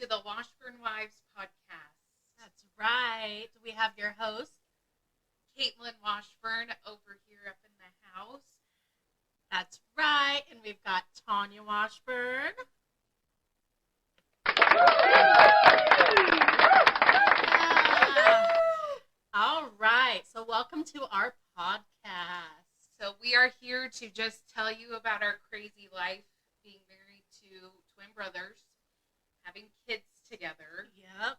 to the Washburn Wives podcast. That's right. We have your host, Kaitlynn Washburn over here up in the house. That's right. And we've got Tonya Washburn. All right. So welcome to our podcast. So we are here to just tell you about our crazy life, being married to twin brothers, having kids together. Yep.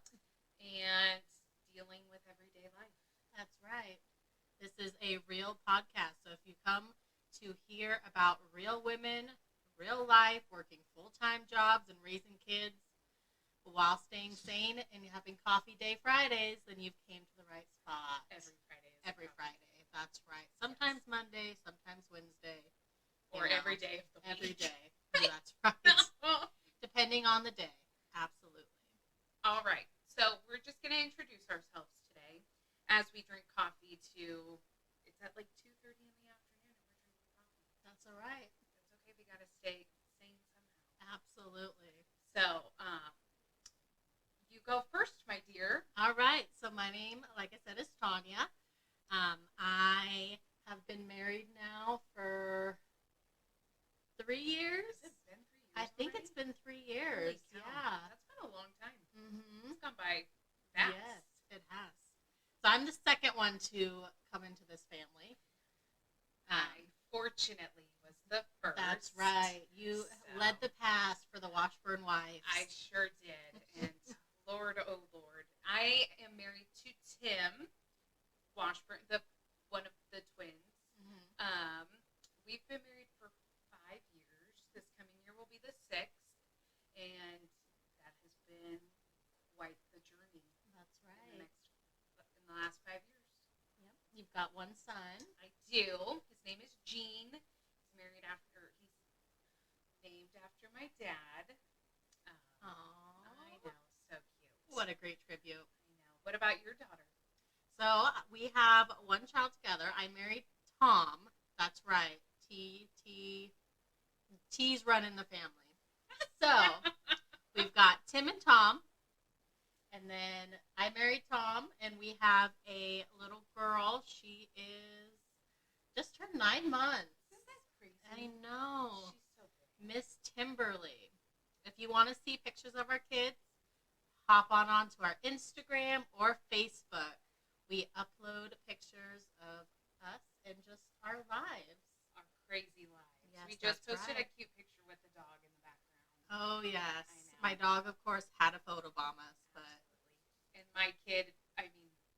And dealing with everyday life. That's right. This is a real podcast. So if you come to hear about real women, real life, working full-time jobs and raising kids while staying sane and having coffee day Fridays, then you've came to the right spot. Every Friday. That's right. Sometimes Monday, sometimes Wednesday. Or every day of the week. Every day. That's right. Depending on the day. Absolutely. All right. So we're just going to introduce ourselves today as we drink coffee to, it's at like 2:30 in the afternoon and we're drinking coffee. That's all right. That's okay. We got to stay sane somehow. Absolutely. So, you go first, my dear. All right. So my name, like I said, is Tonya. I have been married now for 3 years. Has it been 3 years? I think already? it's been 3 years. Holy cow. Yeah. That's been a long time. Mm-hmm. It's gone by fast. Yes, it has. So I'm the second one to come into this family. I fortunately was the first. That's right. You led the pass for the Washburn Wives. I sure did. And Lord, oh Lord, I am married to Tim Washburn, one of the twins. Mm-hmm. We've been married for 5 years. This coming year will be the 6th, and that has been quite the journey. That's In right. the last 5 years. Yep. You've got one son. I do. His name is Gene. He's named after my dad. Aww. I know, so cute. What a great tribute. I know. What about your daughter? So we have one child together. I married Tom. That's right. T's running the family. So we've got Tim and Tom. And then I married Tom, and we have a little girl. She is just turned 9 months. Isn't that crazy? I know. She's so big. Miss Timberly. If you want to see pictures of our kids, hop onto our Instagram or Facebook. We upload pictures of us and just our lives. Our crazy lives. Yes, We just that's posted right. a cute picture with the dog in the background. Oh, yes. I know. My dog, of course, had a photobomb us, but... Absolutely. And my kid,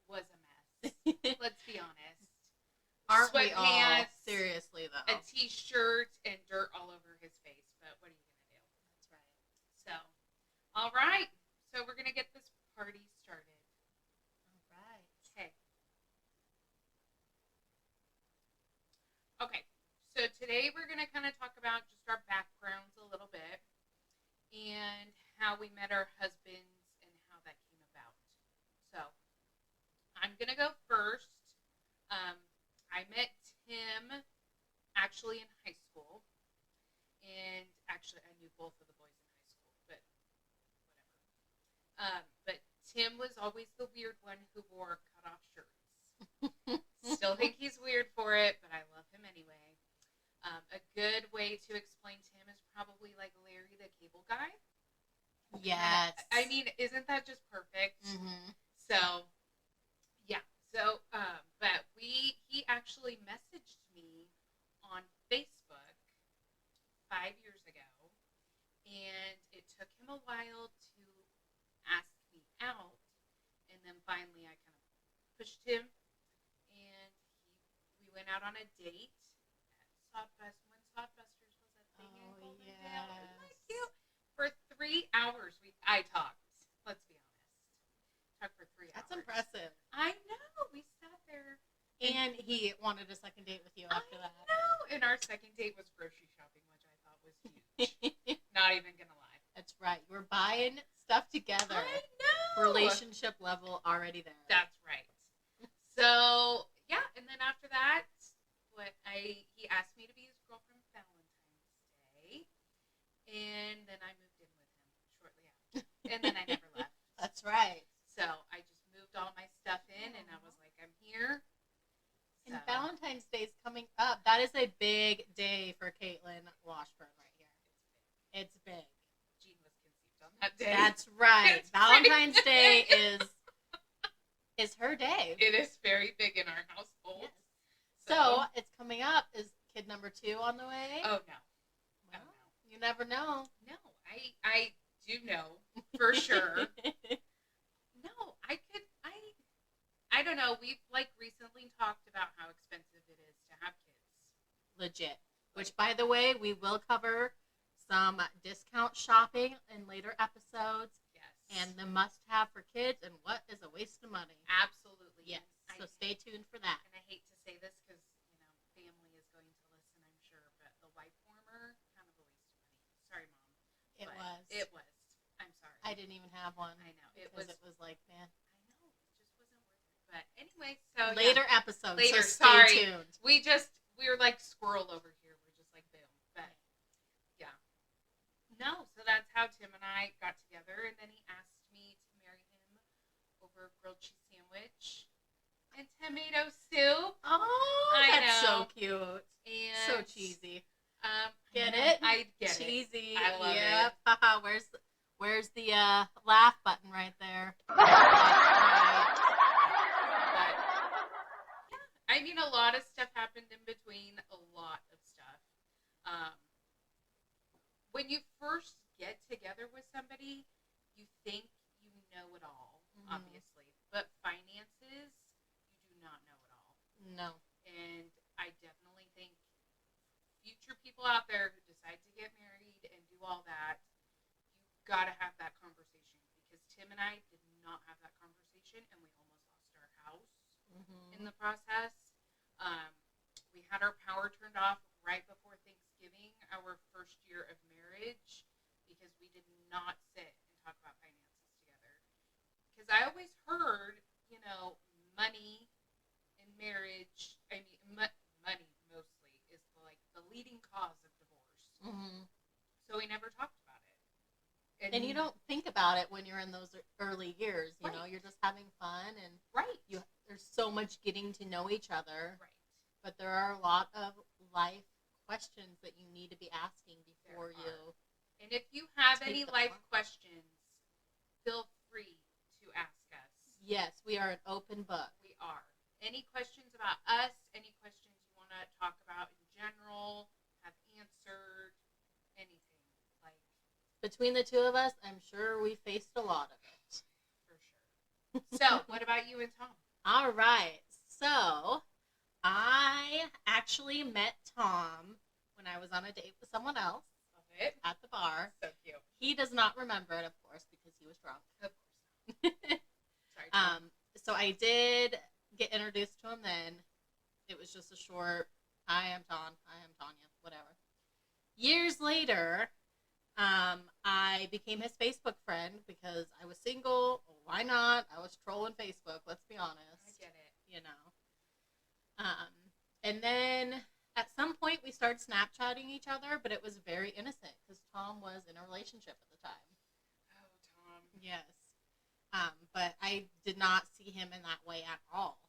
was a mess. Let's be honest. Aren't we all? Sweatpants, Seriously, though. a t-shirt, and dirt all over his face. But what are you going to do? That's right. So, all right. So we're going to get this party started. All right. Okay. Okay. So today we're going to kind of talk about just our backgrounds a little bit and how we met our husbands and how that came about. So I'm going to go first. I met Tim actually in high school. And actually I knew both of the boys in high school, but whatever. But Tim was always the weird one who wore cut-off shirts. Still think he's weird for it, but I love him anyway. A good way to explain Tim is probably like Larry the Cable Guy. Yes. I mean, isn't that just perfect? Mm-hmm. So, yeah. So, but he actually messaged me on Facebook 5 years ago, and it took him a while to ask me out, and then finally I kind of pushed him, and we went out on a date at Sodbusters when Sodbusters was a thing in Golden Dale. Isn't that cute? For 3 hours I talked. Let's be honest. Talked for 3 hours. That's impressive. I know. We sat there. And he wanted a second date with you after that. No, and our second date was grocery shopping, which I thought was huge. Not even gonna lie. That's right. You were buying stuff together. I know. Relationship level already there. That's right. So yeah, and then after that, he asked me to be his girlfriend Valentine's Day, and then I moved in with him shortly after. And then I That's right. So I just moved all my stuff in, and I was like, I'm here. And So, Valentine's Day is coming up. That is a big day for Kaitlynn Washburn right here. It's big. Jean was conceived on that day. That's right. It's Valentine's pretty Day is her day. It is very big in our household. Yes. So it's coming up. Is kid number 2 on the way? Oh no. Well, you never know. No, I do know for sure. No, I don't know. We've recently talked about how expensive it is to have kids. Legit. Which, by the way, we will cover some discount shopping in later episodes. Yes. And the must-have for kids and what is a waste of money. Absolutely. Yes. So stay tuned for that. And I hate to say this because, family is going to listen, I'm sure, but the wipe warmer, kind of a waste of money. Sorry, Mom. It was. I'm sorry. I didn't even have one. I know. It was like, man. I know. It just wasn't worth it. But anyway, so later episodes. Later. So stay tuned. We're like squirrel over here. We're just like boom. But yeah. No, so that's how Tim and I got together, and then he asked me to marry him over a grilled cheese sandwich and tomato soup. Oh, that's so cute. And so cheesy. Get it? it? I get cheesy. it. I love it. Haha, where's the laugh button right there? But, yeah, I mean, a lot of stuff happened in between. A lot of stuff. When you first get together with somebody, you think you know it all, obviously. But finances, you do not know it all. No. And I definitely think future people out there who decide to get married and do all that, you've got to have that conversation. Because Tim and I did not have that conversation, and we almost lost our house in the process. We had our power turned off right before Thanksgiving, our first year of marriage, because we did not sit and talk about finances together. Because I always heard, money in marriage, money mostly, is the leading cause of divorce. So we never talked about it. And you don't think about it when you're in those early years. You Right. know, you're just having fun, and Right. there's so much getting to know each other. Right. But there are a lot of life questions that you need to be asking before you. And if you have take any the life plunge. questions, feel free to ask us. Yes, we are an open book. We are. Any questions about us, any questions you want to talk about in general, have answered, anything, Between the two of us, I'm sure we faced a lot of it. for sure. So, what about you and Tom? All right. So, I actually met Tom when I was on a date with someone else Love it. at the bar. So cute. He does not remember it, of course, because he was drunk. Of course not. Sorry. Tom. So I did get introduced to him then. It was just a short, hi, I'm Tonya, whatever. Years later, I became his Facebook friend because I was single. Why not? I was trolling Facebook, let's be honest. I get it. And then at some point we started Snapchatting each other, but it was very innocent because Tom was in a relationship at the time. Oh, Tom. Yes. But I did not see him in that way at all.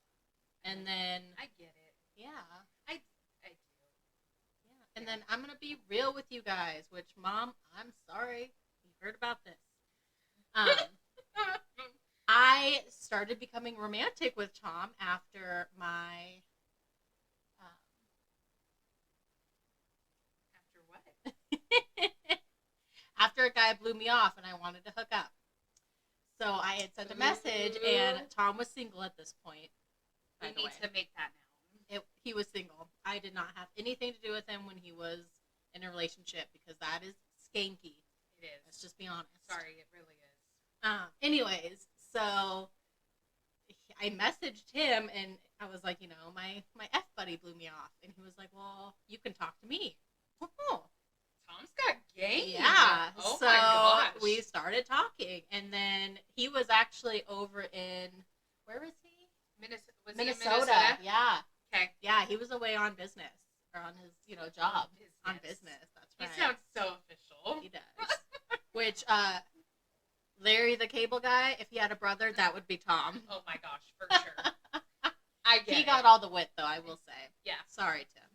And then, I get it. yeah. I do. Yeah. And then I'm going to be real with you guys, which, Mom, I'm sorry you heard about this. I started becoming romantic with Tom after my... After what? after a guy blew me off and I wanted to hook up. So I had sent a message, and Tom was single at this point. We need to make that known. He was single. I did not have anything to do with him when he was in a relationship because that is skanky. It is. Let's just be honest. Sorry, it really is. Anyways, so I messaged him, and I was like, my F buddy blew me off. And he was like, well, you can talk to me. Oh. Tom's got game. Yeah. Oh so my gosh. we started talking, and then he was actually over in, where is he? Minnesota. Was Minnesota. he in Minnesota? Yeah. Okay. Yeah, he was away on business, or on his, job. On business. That's right. He sounds so official. He does. Which, Larry the Cable Guy, if he had a brother, that would be Tom. Oh my gosh, for sure. He got all the wit, though, I will say. Yeah. Sorry, Tim.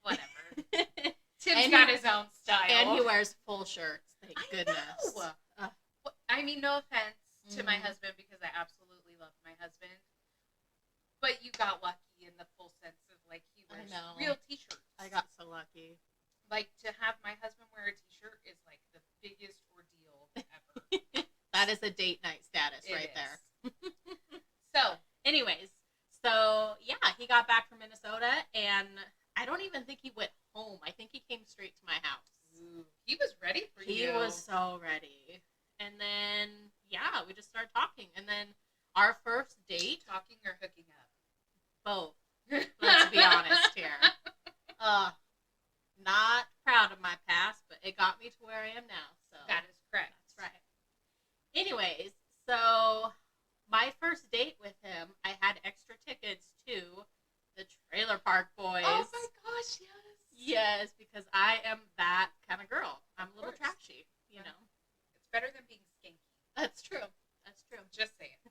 Whatever. Tim's got his own style. And he wears full shirts, thank goodness. I mean, no offense to my husband, because I absolutely love my husband. But you got lucky in the full sense of, like, he wears real t-shirts. I got so lucky. Like, to have my husband wear a t-shirt is, like, the biggest ordeal ever. That is a date night status there. So, anyways, yeah, he got back from Minnesota, and I don't even think he went home. I think he came straight to my house. Ooh, he was ready for you. He was so ready. And then, yeah, we just started talking. And then our first date. Talking or hooking up? Both. Let's be honest here. Not proud of my past, but it got me to where I am now. So that is correct. That's right. Anyways, so my first date with him, I had extra tickets to the Trailer Park Boys. Oh my gosh, yes. Yes, because I am that kind of girl. I'm a little trashy, you know. It's better than being skanky. That's true. That's true. Just saying.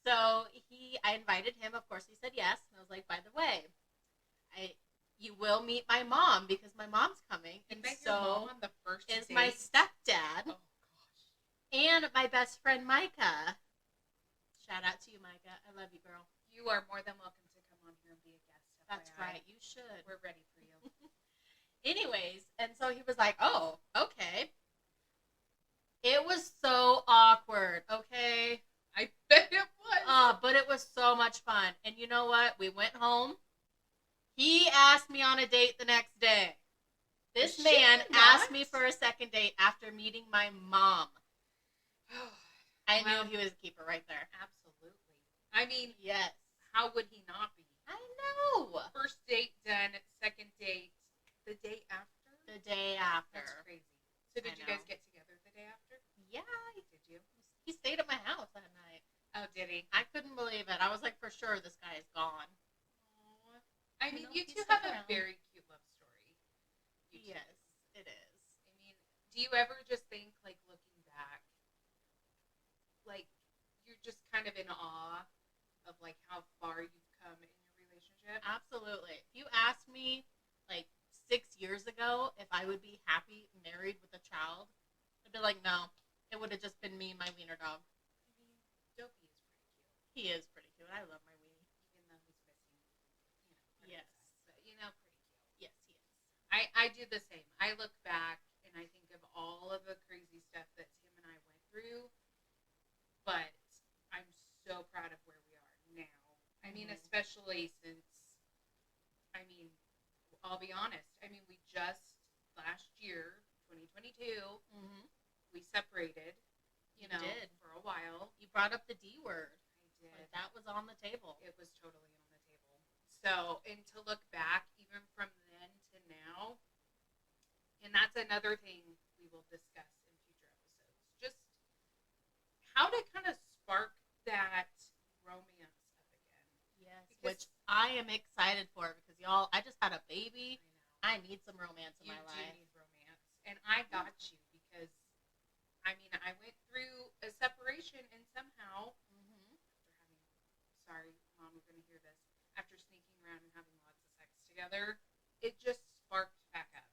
So I invited him. Of course, he said yes. And I was like, by the way, you will meet my mom because my mom's coming. You and met so your mom on the first is date? my stepdad. Oh gosh. And my best friend Micah. Shout out to you, Micah. I love you, girl. You are more than welcome to come on here and be a guest. That's FYI. right. You should. We're ready for you. Anyways, and so he was like, oh, okay. It was so awkward, okay? I bet it was. But it was so much fun. And you know what? We went home. He asked me on a date the next day. This man asked me for a second date after meeting my mom. I knew he was a keeper right there. Absolutely. I mean, yes. How would he not be? I know. First date done, second date the day after? The day after. That's crazy. So did you guys get together the day after? Yeah. Did you? He stayed at my house that night. Oh, did he? I couldn't believe it. I was like, for sure, this guy is gone. Aww. I mean, you two have a very cute love story. Yes, it is. I mean, do you ever just think, like, looking back, like, you're just kind of in awe of, like, how far you've come in your relationship? Absolutely. If you asked me, like, 6 years ago if I would be happy married with a child, I'd be like, no. It would have just been me and my wiener dog. I mean, Dopey is pretty cute. He is pretty cute. I love my weenie. Even though he's missing, yes. But, pretty cute. Yes, he is. I do the same. I look back and I think of all of the crazy stuff that Tim and I went through, but I'm so proud of where we are now. I mean, especially since, I mean, I'll be honest. I mean, we just, last year, 2022, we separated, for a while. You brought up the D word. I did. Like, that was on the table. It was totally on the table. So, and to look back, even from then to now, and that's another thing we will discuss in future episodes. Just how to kind of spark that romance up again. Yes, which I am excited for because, y'all, I just had a baby. I need some romance in my life. You do need romance. And I got you because, I mean, I went through a separation and somehow, sorry, Mom, you're going to hear this, after sneaking around and having lots of sex together, it just sparked back up.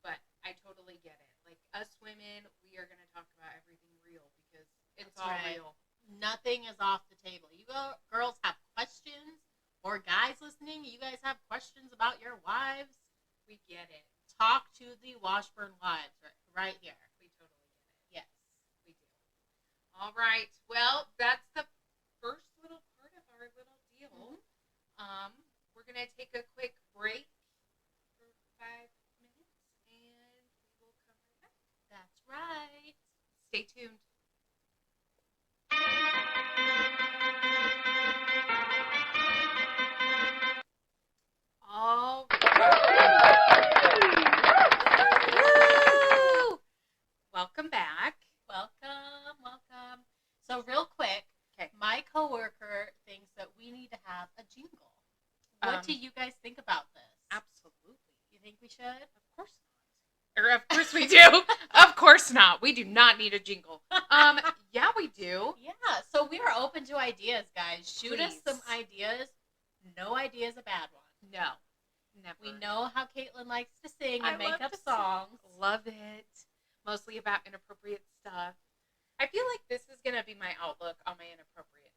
But I totally get it. Like, us women, we are going to talk about everything real because it's all real. Nothing is off the table. You girls have questions, or guys listening, you guys have questions about your wives, we get it. Talk to the Washburn wives right here. We totally get it. Yes, we do. All right. Well, that's the first little part of our little deal. We're going to take a quick break for 5 minutes, and we will come right back. That's right. Stay tuned. All right. Welcome back. Welcome. So real quick, my coworker thinks that we need to have a jingle. What do you guys think about this? Absolutely. You think we should? Of course not. Or of course we do. Of course not. We do not need a jingle. Yeah, we do. Yeah, so we are open to ideas, guys. Shoot us Please. some ideas. No idea is a bad one. No, never. We know how Kaitlynn likes to sing I and make love up to songs. Love it. Mostly about inappropriate stuff. I feel like this is going to be my outlook on my inappropriateness.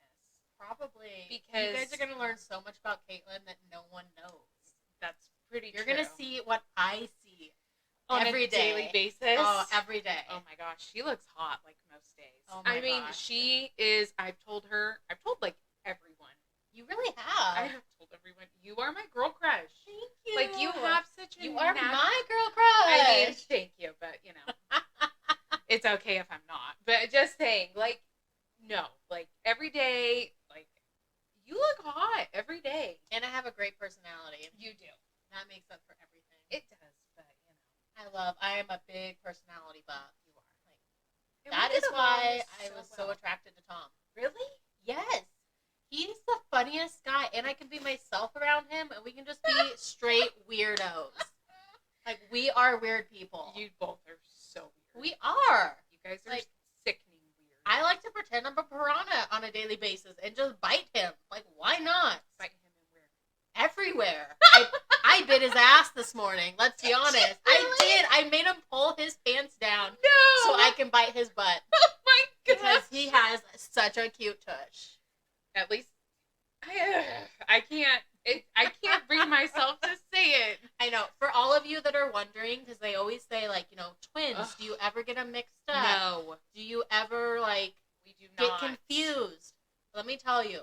Probably. Because you guys are going to learn so much about Kaitlynn that no one knows. That's pretty You're true. going to see what I see on every a day. daily basis. Oh, every day. Oh my gosh, she looks hot like most days. Oh my I mean, gosh. she is. I've told like everyone. You really have. I have told everyone, you are my girl crush. Thank you. Like, you have such a You are my girl crush. I mean, thank you, but you know, it's okay if I'm not. But just saying, like, no, like every day, like you look hot every day. And I have a great personality. You do. That makes up for everything. It does, but you know, I am a big personality buff. you are. Like, And that we is get along why I was so well. attracted to Tom. Really? Yes. He's the funniest guy, and I can be myself around him, and we can just be straight weirdos. Like, we are weird people. You both are so weird. We are. You guys are Like, sickening weird. I like to pretend I'm a piranha on a daily basis and just bite him. Like, why not? Bite him and where? Everywhere. I bit his ass this morning. Let's be honest. I did. I made him pull his pants down No! so I can bite his butt. Oh my god! Because he has such a cute tush. At least I can't bring myself to say it. I know. For all of you that are wondering, because they always say, like, you know, twins, Ugh. do you ever get them mixed up? No, Do you ever, like, we do get not. confused? Let me tell you.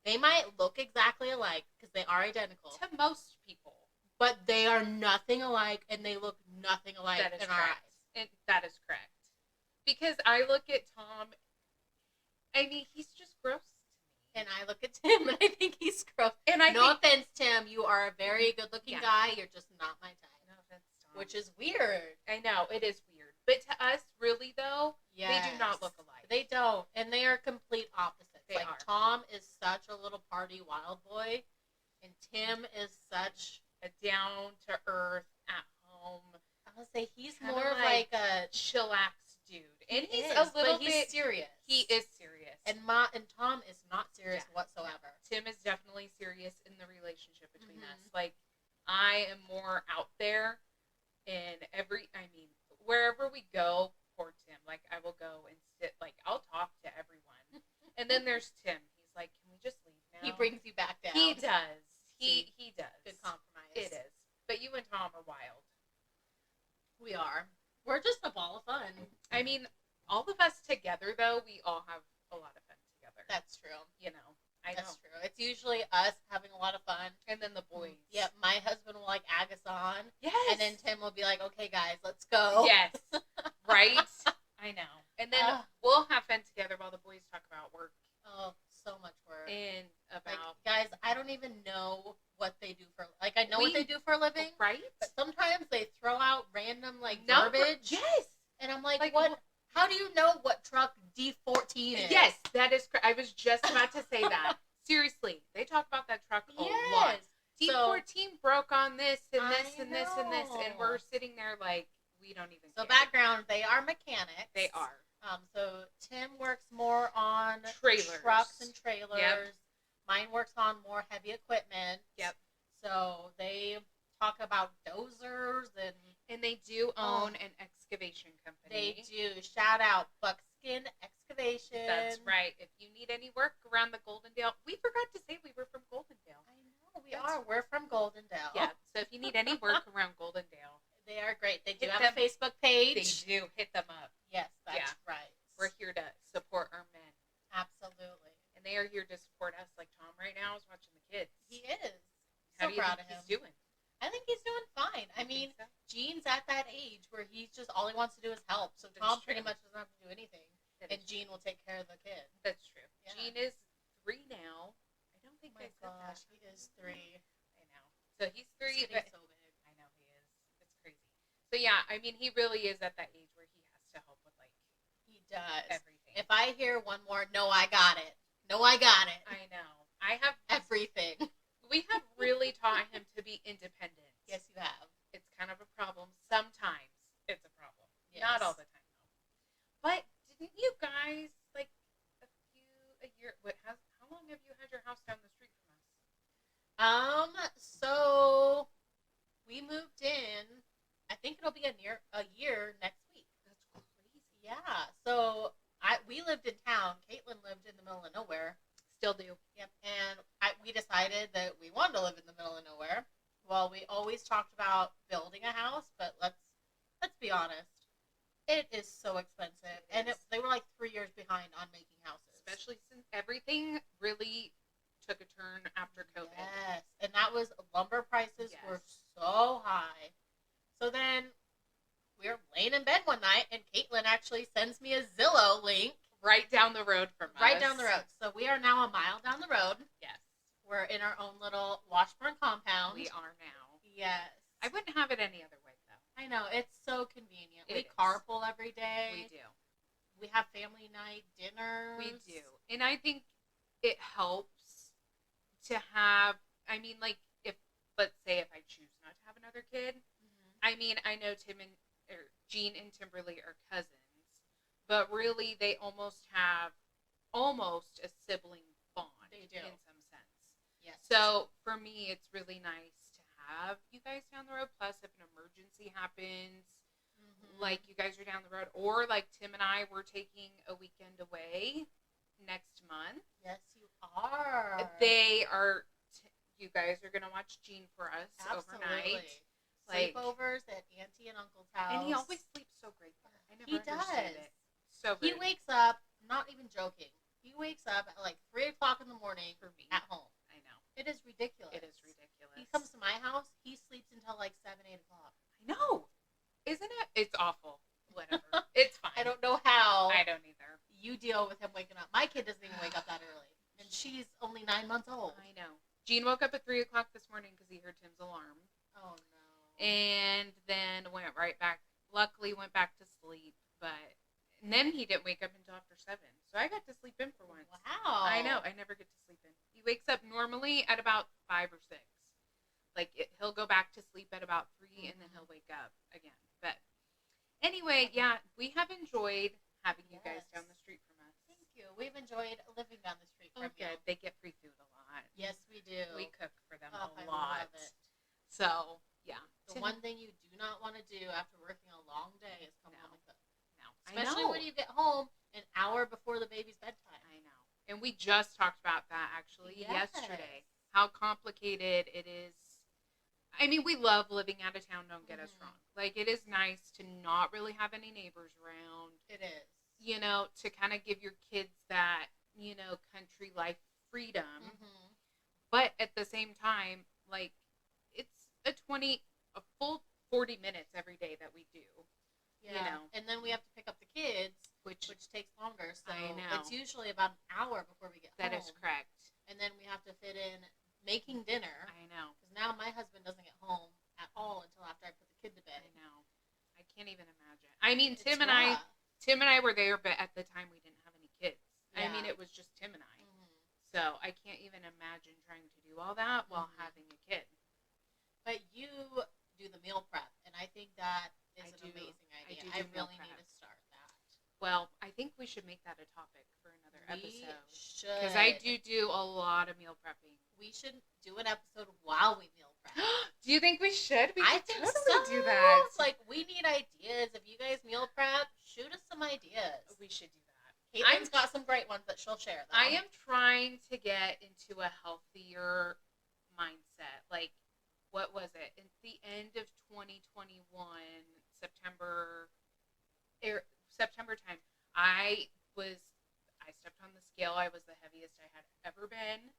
They might look exactly alike because they are identical. To most people, But they are nothing alike, and they look nothing alike that is in our correct. eyes. And that is correct. Because I look at Tom, I mean, he's just gross to me. And I look at Tim, and I think he's gross. And I No think, offense, Tim. You are a very good-looking Yeah. guy. You're just not my type. no offense, Tom. Which is weird. I know it is weird, but to us, really though, Yes. they do not look alike. They don't. And they are complete opposites. They like, are. Tom is such a little party wild boy, and Tim is such... A down to earth, at home, I would say he's Kinda more of like like a... chillax dude, and He he's is, a little but he's bit. serious. He is serious, And Tom is not serious Yeah. whatsoever. Tim is definitely serious in the relationship between Mhm. us. Like, I am more out there in wherever we go for Tim, like, I will go and sit, like, I'll talk to everyone. And then there's Tim. He's like, can we just leave now? He brings you back down. He does. See, He does. Good compromise. It is. But you and Tom are wild. We are. We're just a ball of fun. I mean, all of us together, though, we all have a lot of fun together. That's true. You know. I That's know. true. It's usually us having a lot of fun. And then the boys. Yeah, my husband will like egg us on, Yes. and then Tim will be like, "Okay, guys, let's go." Yes. Right? I know. And then Ugh. we'll have fun together while the boys talk about work Oh, so much work. and Like, about guys, I don't even know what they do for. Like, I know what We- they do for a living, right? but sometimes they throw out random like Number- verbiage, Yes. and I'm like, Like, "What? How do you know what truck D14 is?" Yes, that is correct. I was just about to say that. Seriously, they talk about that truck a lot. D14 broke on this and this and this and this, and we're sitting there like we don't even. So care. background, they are mechanics. They are So Tim works more on Trailers. trucks and trailers. Yep. Mine works on more heavy equipment. Yep. So they talk about dozers and they do own an excavation company. they do. Shout out Buckskin Excavation. That's right. If you need any work around the Goldendale, we forgot to say we were from Goldendale. I know we That's are. We're from Goldendale. Yeah. So if you need any work around Goldendale, They are great. They do Hit have them. a Facebook they page. do hit them up. Yes, that's Yeah. right. We're here to support our men, Absolutely. and they are here to support us. Like Tom right now is watching the kids. He is. How So do you proud think of him. he's doing? I think he's doing fine. I You mean, think so? Gene's at that age where he's just all he wants to do is help. So That's Tom pretty true. much doesn't have to do anything, That and is Gene will take care of the kid. That's true. Yeah. Gene is 3 now. I don't think Oh my I said gosh, that. he is 3. I know. So he's 3, He's but getting so big. I know he is. It's crazy. So yeah, I mean, he really is at that age where he has to help with like He does. everything. If I hear one more, no, I got it. No, I got it. I know. I have. Everything. We have really taught him to be independent. Yes, you have. It's kind of a problem sometimes. it's a problem. Yes. Not all the time though. But didn't you guys like a year? How long have you had your house down the street from us? So we moved in. I think it'll be a year next week. That's crazy. Yeah. So we lived in town. Kaitlynn lived in the middle of nowhere. Still do. Yep. And we decided that we wanted to live in the middle of nowhere. Well, we always talked about building a house, but let's be honest. It is so expensive, and they were like 3 years behind on making houses. Especially since everything really took a turn after COVID. Yes, and that was lumber prices were so high. So then we were laying in bed one night, and Kaitlynn actually sends me a Zillow link. Right down the road from us. Right down the road. So we are now a mile down the road. Yes. We're in our own little Washburn compound. We are now. Yes. I wouldn't have it any other way, though. I know. It's so convenient. It we is. carpool every day. We do. We have family night dinners. We do. And I think it helps to have, I mean, like, let's say if I choose not to have another kid, I mean, I know Jean and Timberly are cousins, but really they almost have a sibling bond. They do. In some sense. Yes. So for me, it's really nice to have you guys down the road. Plus, if an emergency happens, like you guys are down the road, or like Tim and I were taking a weekend away next month. Yes, you are. You guys are gonna watch Jean for us overnight. Sleepovers at Auntie and Uncle's house. And he always sleeps so great there. I never understand it. So he good. wakes up, I'm not even joking. He wakes up at like 3 o'clock in the morning for me at home. I know. It is ridiculous. It is ridiculous. He comes to my house, he sleeps until like 7, 8 o'clock. I know. Isn't it? It's awful. Whatever. It's fine. I don't know how. I don't either. You deal with him waking up. My kid doesn't even wake up that early. And she's only 9 months old. I know. Jean woke up at 3 o'clock this morning because he heard Tim's alarm. Oh, no. And then went right back. Luckily, went back to sleep. And then he didn't wake up until after 7. So I got to sleep in for once. Wow. I know. I never get to sleep in. He wakes up normally at about 5 or 6. He'll go back to sleep at about 3, and then he'll wake up again. But anyway, yeah, we have enjoyed having you guys down the street from us. Thank you. We've enjoyed living down the street from you. They get free food a lot. Yes, we do. We cook for them I a lot. love it. So, yeah. The one thing you do not want to do after working a long day is come home and cook. No. Especially when you get home an hour before the baby's bedtime. I know. And we just talked about that actually yesterday. How complicated it is. I mean, we love living out of town, don't get us wrong. It is nice to not really have any neighbors around. It is. To kind of give your kids that, country life freedom. But at the same time, it's a full 40 minutes every day that we do. Yeah. And then we have to pick up the kids, which takes longer. So I know. It's usually about an hour before we get home. That is correct. And then we have to fit in making dinner. I know. Because now my husband doesn't get home at all until after I put the kid to bed. I know. I can't even imagine. I mean, Tim and I were there, but at the time we didn't have any kids. Yeah. I mean, it was just Tim and I. So I can't even imagine trying to do all that while having a kid. But you do the meal prep, and I think that is an amazing idea. I really need to start that. Well, I think we should make that a topic for another episode. We should. Because I do a lot of meal prepping. We should do an episode while we meal prep. Do you think we should? I think totally so. Do that. We need ideas. If you guys meal prep, shoot us some ideas. We should do that. Kaitlynn's got some great ones that she'll share, though. I am trying to get into a healthier mindset. What was it? At the end of 2021, September time, I stepped on the scale. I was the heaviest I had ever been.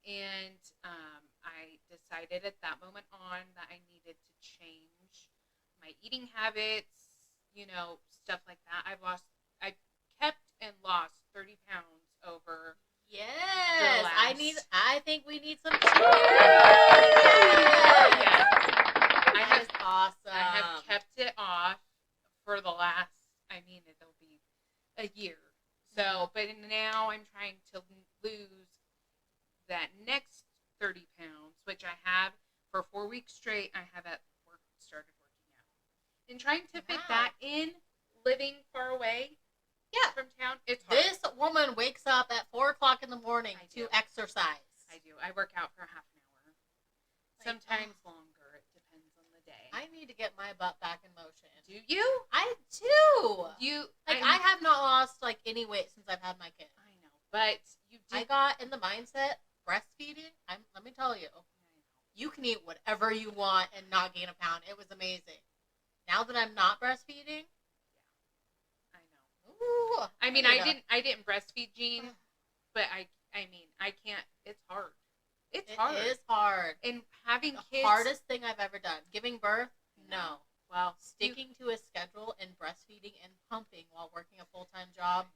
And I decided at that moment on that I needed to change my eating habits, stuff like that. I kept and lost 30 pounds over. Yes, I think we need some cheers. Yes. That is awesome. I have kept it off for the last, it'll be a year. So, but now I'm trying to lose that next 30 pounds, which I have for 4 weeks straight. I have started working out. And trying to fit Yeah. that in, living far away Yeah. from town, it's hard. This woman wakes up at 4 o'clock in the morning to exercise. I do. I work out for half an hour. Sometimes longer. It depends on the day. I need to get my butt back in motion. Do you? I do. I have not lost any weight since I've had my kid. I know, but you did. I got in the mindset breastfeeding. Let me tell you, you can eat whatever you want and not gain a pound. It was amazing. Now that I'm not breastfeeding, I know. Ooh, I mean, I didn't breastfeed Jean, but I can't. It's hard. It is hard. And having kids, the hardest thing I've ever done. Giving birth, no. Well, sticking to a schedule and breastfeeding and pumping while working a full-time job,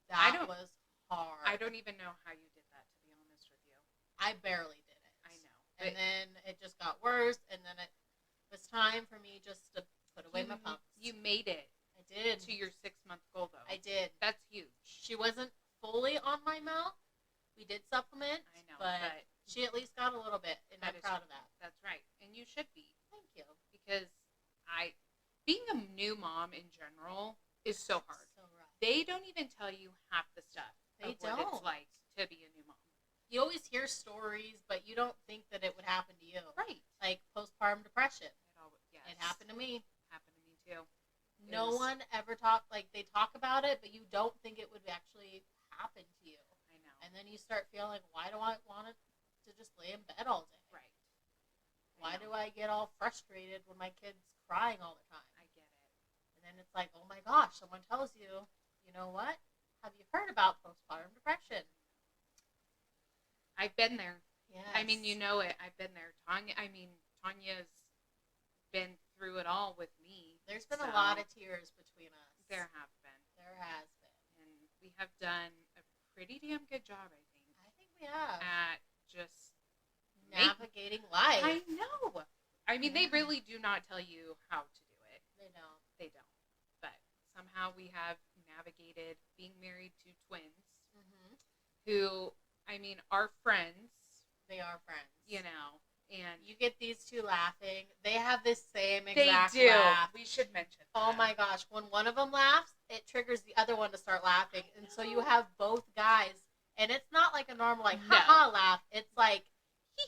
that was hard. I don't even know how you did that, to be honest with you. I barely did it. I know. And then it just got worse, and then it was time for me just to put away my pumps. You made it. I did. To your 6-month goal, though. I did. That's huge. She wasn't fully on my milk. We did supplement. I know, but she at least got a little bit, and I'm proud of that. That's right. And you should be. Thank you. Because being a new mom in general is so hard. So rough. They don't even tell you half the stuff what it's like to be a new mom. You always hear stories, but you don't think that it would happen to you. Right. Like postpartum depression. Yes. It happened to me. Happened to me too. No one ever they talk about it, but you don't think it would actually happen to you. I know. And then you start feeling, why do I want to just lay in bed all day? Right. Why do I get all frustrated when my kid's crying all the time? I get it. And then it's like, oh my gosh, someone tells you, you know what? Have you heard about postpartum depression? I've been there. Yes. I mean, you know it. I've been there. Tonya's been through it all with me. There's been a lot of tears between us. There have been. There has been. And we have done a pretty damn good job, I think. I think we have. At just navigating life. I know. I mean, they really do not tell you how to do it. They don't. They don't. But somehow we have navigated being married to twins who, I mean, are friends. They are friends. You know. And you get these two laughing. They have this same exact they do. laugh. We should mention that. Oh my gosh. When one of them laughs, it triggers the other one to start laughing. And so you have both guys. And it's not like a normal, ha-ha laugh. It's like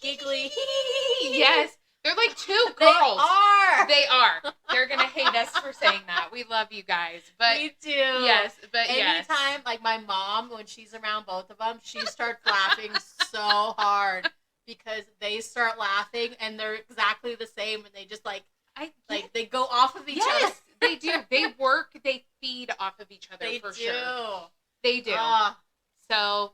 giggly. Yes. They're like two girls. They are. They're going to hate us for saying that. We love you guys. But we do. Yes. But anytime, like my mom, when she's around both of them, she starts laughing so hard. Because they start laughing and they're exactly the same, and they just they go off of each other. Yes, they do. They feed off of each other sure. They do. So,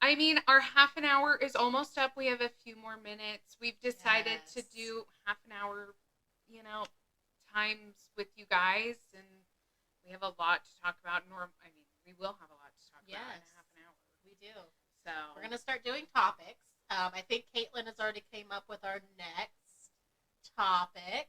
I mean, our half an hour is almost up. We have a few more minutes. We've decided to do half an hour, times with you guys, and we have a lot to talk about. We will have a lot to talk about in a half an hour. We do. So we're gonna start doing topics. I think Kaitlynn has already came up with our next topic.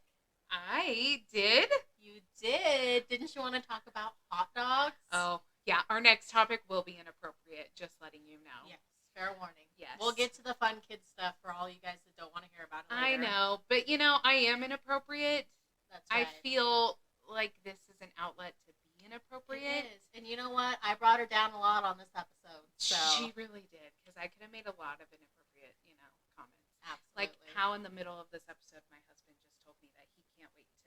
I did. You did. Didn't you want to talk about hot dogs? Oh, yeah. Our next topic will be inappropriate, just letting you know. Yes. Fair warning. Yes. We'll get to the fun kid stuff for all you guys that don't want to hear about it later. I know. But, I am inappropriate. That's right. I feel like this is an outlet to be inappropriate. It is. And you know what? I brought her down a lot on this episode. So. She really did. Because I could have made a lot of inappropriate, comments. Absolutely. Like how in the middle of this episode, my husband just told me that he can't wait to,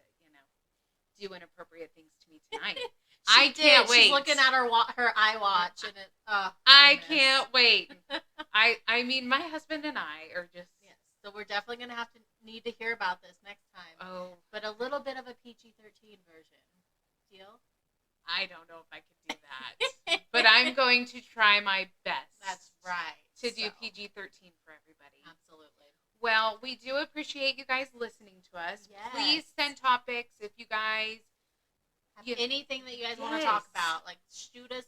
do inappropriate things to me tonight. I can't wait. She's looking at her iWatch, and I can't wait. I mean, my husband and I are just. Yes. So we're definitely going to need to hear about this next time. Oh. But a little bit of a PG-13 version. Deal? I don't know if I can do that. But I'm going to try my best. That's right. To do PG-13 for everybody. Absolutely. Well, we do appreciate you guys listening to us. Yes. Please send topics if you guys have anything that you guys want to talk about. Like, shoot us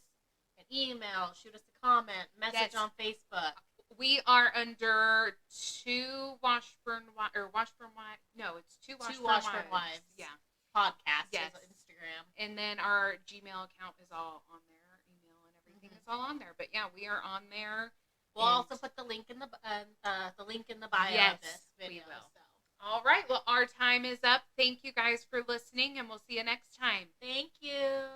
an email, shoot us a comment, message on Facebook. We are under two Washburn Wives. No, it's two Washburn Wives. Yeah. Podcast. Yes. Instagram. And then our Gmail account is all on there. Email and everything is all on there. But yeah, we are on there. We'll also put the link in the bio of this video. We will. So. All right. Well, our time is up. Thank you guys for listening, and we'll see you next time. Thank you.